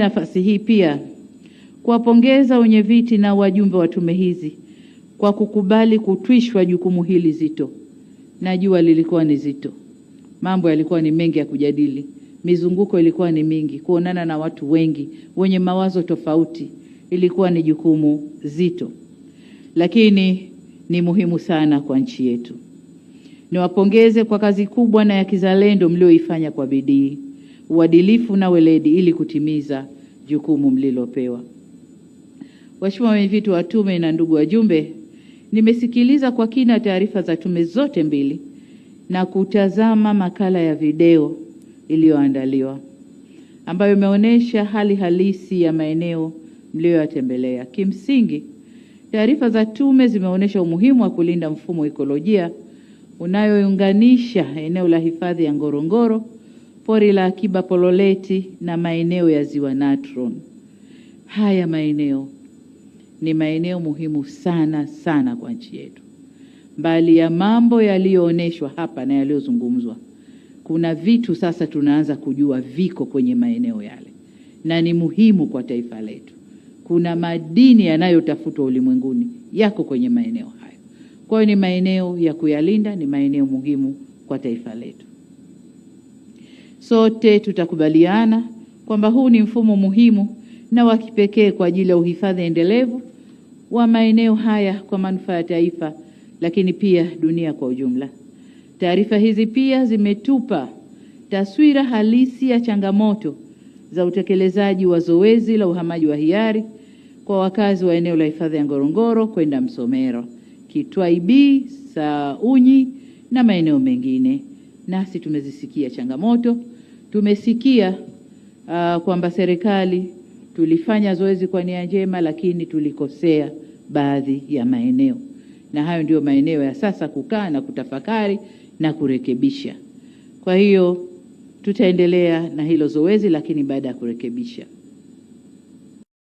Nafasi hii pia kuwapongeza wenyeviti na wajumbe wa tume hizi kwa kukubali kutwishwa jukumu hili zito. Najua lilikuwa ni zito. Mambo yalikuwa ni mengi ya kujadili. Mizunguko ilikuwa ni mingi. Kuonana na watu wengi wenye mawazo tofauti ilikuwa ni jukumu zito. Lakini ni muhimu sana kwa nchi yetu. Niwapongeze kwa kazi kubwa na ya kizalendo mlioifanya kwa bidii, uadilifu na weledi ili kutimiza jukumu mlilopewa. Waheshimiwa wenyeviti wa tume na ndugu wajumbe, nimesikiliza kwa kina taarifa za tume zote mbili na kutazama makala ya video iliyoandaliwa ambayo imeonyesha hali halisi ya maeneo mliyoyatembelea. Kimsingi, taarifa za tume zimeonyesha umuhimu wa kulinda mfumo ekolojia unayounganisha eneo la hifadhi ya Ngorongoro, pori la akiba Pololeti na maeneo ya Ziwa Natron. Haya maeneo ni maeneo muhimu sana sana kwa nchi yetu. Mbali ya mambo yaliyoonyeshwa hapa na yaliyozungumzwa, kuna vitu sasa tunaanza kujua viko kwenye maeneo yale na ni muhimu kwa taifa letu. Kuna madini yanayotafutwa ulimwenguni yako kwenye maeneo hayo. Kwa hiyo ni maeneo ya kuyalinda, ni maeneo muhimu kwa taifa letu. Sote tutakubaliana kwamba huu ni mfumo muhimu na wa kipekee kwa ajili ya uhifadhi endelevu wa maeneo haya kwa manufaa ya taifa, lakini pia dunia kwa ujumla. Taarifa hizi pia zimetupa taswira halisi ya changamoto za utekelezaji wa zoezi la uhamaji wa hiari kwa wakazi wa eneo la hifadhi ya Ngorongoro kwenda Msomero, Kitwaibi, Saunyi na maeneo mengine. Nasi tumezisikia changamoto, tumesikia kwamba serikali tulifanya zoezi kwa nia njema, lakini tulikosea baadhi ya maeneo. Na hayo ndio maeneo ya sasa kukaa na kutafakari na kurekebisha. Kwa hiyo tutaendelea na hilo zoezi, lakini baada ya kurekebisha.